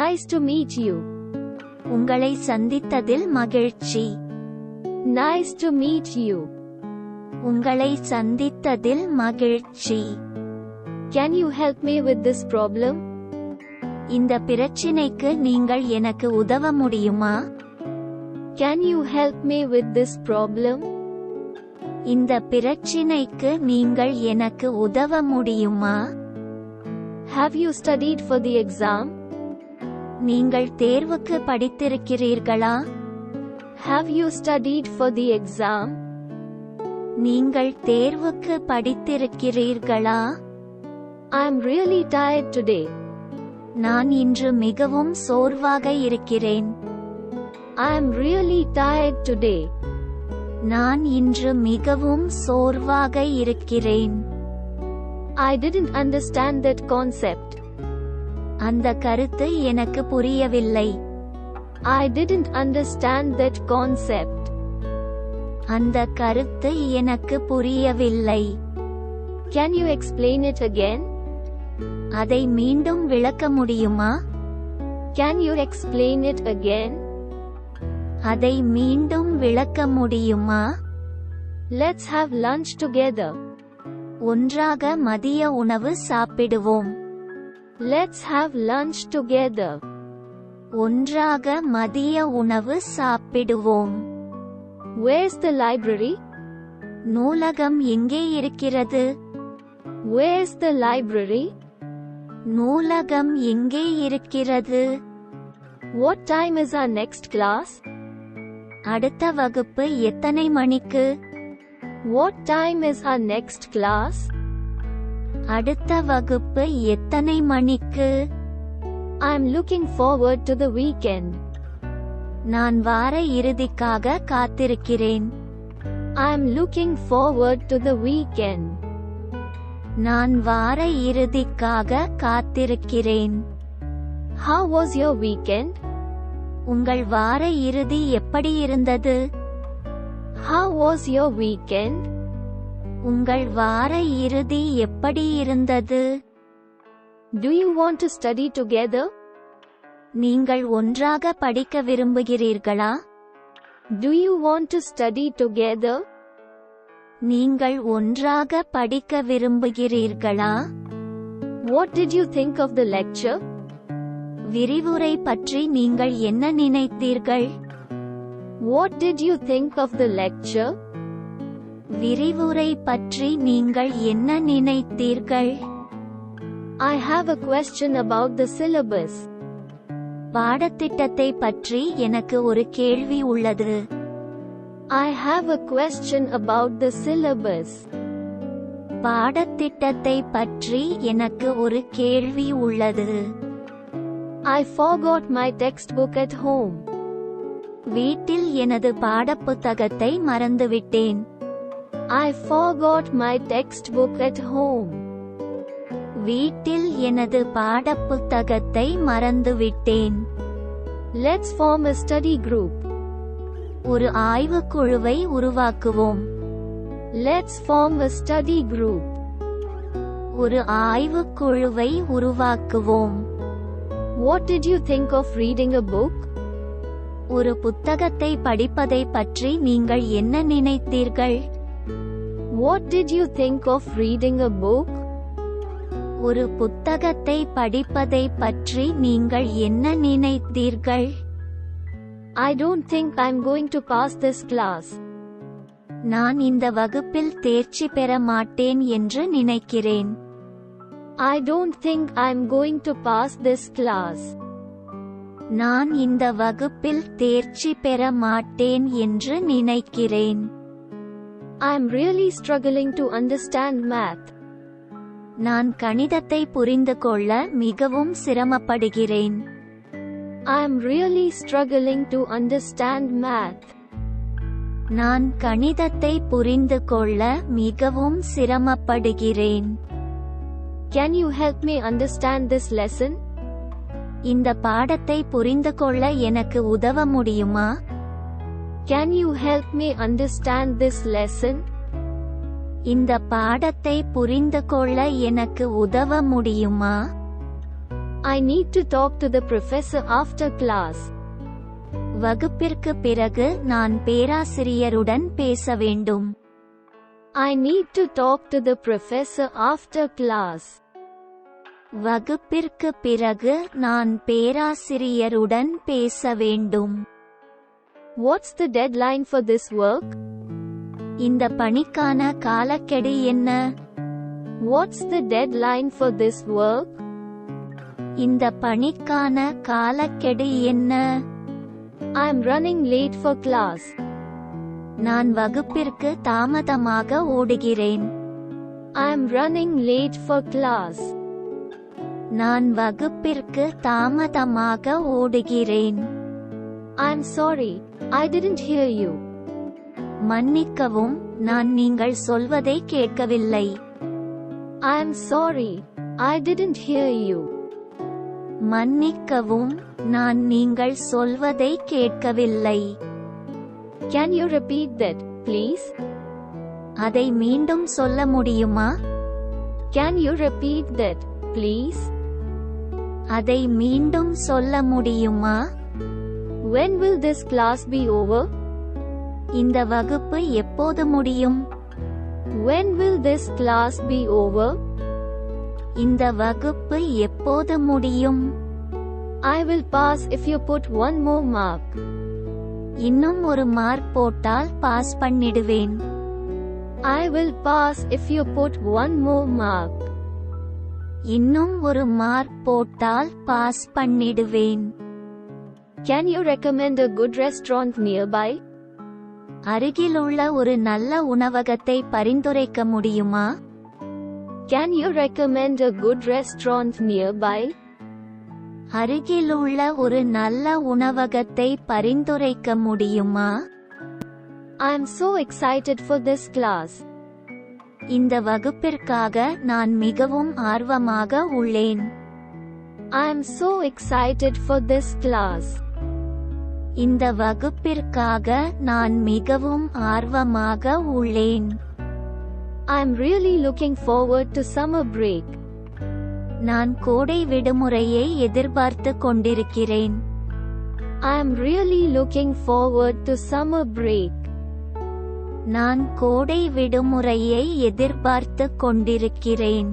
Nice to meet you. உங்களை சந்தித்ததில் மகிழ்ச்சி. Nice to meet you. உங்களை சந்தித்ததில் மகிழ்ச்சி. Can you help me with this problem? இந்த பிரச்சினைக்கு நீங்கள் எனக்கு உதவ முடியுமா? Can you help me with this problem? இந்த பிரச்சினைக்கு நீங்கள் எனக்கு உதவ முடியுமா? Have you studied for the exam? நீங்கள் தேர்வுக்கு படித்திருக்கிறீர்களா? Have you studied for the exam? நீங்கள் தேர்வுக்கு படித்திருக்கிறீர்களா? I'm really tired today. நான் இன்று மிகவும் சோர்வாக இருக்கிறேன். I'm really tired today. நான் இன்று மிகவும் சோர்வாக இருக்கிறேன். I didn't understand that concept. அந்த கருத்து எனக்கு புரியவில்லை. I didn't understand that concept. அந்த கருத்து எனக்கு புரியவில்லை. Can you explain it again? அதை மீண்டும் விளக்க முடியுமா? Can you explain it again? அதை மீண்டும் விளக்க முடியுமா? Let's have lunch together. ஒன்றாக மதிய உணவு சாப்பிடுவோம். Let's have lunch together. ஒன்றாக மதிய உணவு சாப்பிடுவோம். Where's the library? நூலகம் எங்கே இருக்கிறது? Where's the library? நூலகம் எங்கே இருக்கிறது? What time is our next class? அடுத்த வகுப்பு எத்தனை மணிக்கு? What time is our next class? அடுத்த வகுப்பு எத்தனை மணிக்கு? I'm looking forward to the weekend. நான் வார இறுதிக்காக காத்திருக்கிறேன். I'm looking forward to the weekend. நான் வார இறுதிக்காக காத்திருக்கிறேன். How was your weekend? உங்கள் வார இறுதி எப்படி இருந்தது? How was your weekend? உங்கள் வார இறுதி எப்படி இருந்தது? Do you want to study together? நீங்கள் ஒன்றாக படிக்க விரும்புகிறீர்களா? Do you want to study together? நீங்கள் ஒன்றாக படிக்க விரும்புகிறீர்களா? What did you think of the lecture? விரிவுரை பற்றி நீங்கள் என்ன நினைத்தீர்கள்? What did you think of the lecture? விரிவுரை பற்றி நீங்கள் என்ன நினைத்தீர்கள்? I have a question about the syllabus. பாடத்திட்டத்தை பற்றி எனக்கு ஒரு கேள்வி உள்ளது. I have a question about the syllabus. பாடத்திட்டத்தை பற்றி எனக்கு ஒரு கேள்வி உள்ளது. I forgot my textbook at home. வீட்டில் எனது பாடப்புத்தகத்தை மறந்துவிட்டேன். I forgot my textbook at home. வீட்டில் எனது பாடப்புத்தகத்தை மறந்துவிட்டேன். Let's form a study group. ஒரு ஆய்வுக் குழுவை உருவாக்குவோம். Let's form a study group. ஒரு ஆய்வுக் குழுவை உருவாக்குவோம். What did you think of reading a book? ஒரு புத்தகத்தை படிப்பதை பற்றி நீங்கள் என்ன நினைத்தீர்கள்? What did you think of reading a book? ஒரு புத்தகத்தை படிப்பதை பற்றி நீங்கள் என்ன நினைத்தீர்கள்? I don't think I'm going to pass this class. நான் இந்த வகுப்பில் தேர்ச்சி பெற மாட்டேன் என்று நினைக்கிறேன். I don't think I'm going to pass this class. நான் இந்த வகுப்பில் தேர்ச்சி பெற மாட்டேன் என்று நினைக்கிறேன். I'm really struggling to understand math. நான் கணிதத்தை புரிந்து கொள்ள மிகவும் சிரமப்படுகிறேன். I'm really struggling to understand math. நான் கணிதத்தை புரிந்து கொள்ள மிகவும் சிரமப்படுகிறேன். Can you help me understand this lesson? இந்த பாடத்தை புரிந்து கொள்ள எனக்கு உதவ முடியுமா? Can you help me understand this lesson? இந்த பாடத்தை புரிந்து கொள்ள எனக்கு உதவ முடியுமா? I need to talk to the professor after class. வகுப்பிற்கு பிறகு நான் பேராசிரியருடன் பேச வேண்டும். I need to talk to the professor after class. வகுப்பிற்கு பிறகு நான் பேராசிரியருடன் பேச வேண்டும். What's the deadline for this work? இந்த பணிக்கான காலக்கெடு என்ன? What's the deadline for this work? இந்த பணிக்கான காலக்கெடு என்ன? I'm running late for class. நான் வகுப்பிற்கு தாமதமாக ஓடுகிறேன். I'm running late for class. நான் வகுப்பிற்கு தாமதமாக ஓடுகிறேன். I'm sorry, I didn't hear you. மன்னிக்கவும், நான் நீங்கள் சொல்வதை கேட்கவில்லை. I'm sorry, I didn't hear you. மன்னிக்கவும், நான் நீங்கள் சொல்வதை கேட்கவில்லை. Can you repeat that, please? அதை மீண்டும் சொல்ல முடியுமா? Can you repeat that, please? அதை மீண்டும் சொல்ல முடியுமா? When will this class be over? இந்த வகுப்பு எப்போது முடியும்? When will this class be over? இந்த வகுப்பு எப்போது முடியும்? I will pass if you put one more mark. இன்னும் ஒரு மார்க் போட்டால் பாஸ் பண்ணிடுவேன். I will pass if you put one more mark. இன்னும் ஒரு மார்க் போட்டால் பாஸ் பண்ணிடுவேன். Can you recommend a good restaurant nearby? அருகிலுள்ள ஒரு நல்ல உணவகத்தை பரிந்துரைக்க முடியுமா? Can you recommend a good restaurant nearby? அருகிலுள்ள ஒரு நல்ல உணவகத்தை பரிந்துரைக்க முடியுமா? I'm so excited for this class. இந்த வகுப்பிற்காக நான் மிகவும் ஆர்வமாக உள்ளேன். I'm so excited for this class. இந்த வகுப்பிற்காக நான் மிகவும் ஆர்வமாக உள்ளேன். I'm really looking forward to summer break. நான் கோடை விடுமுறையை எதிர்பார்த்து கொண்டிருக்கிறேன். I'm really looking forward to summer break. நான் கோடை விடுமுறையை எதிர்பார்த்து கொண்டிருக்கிறேன்.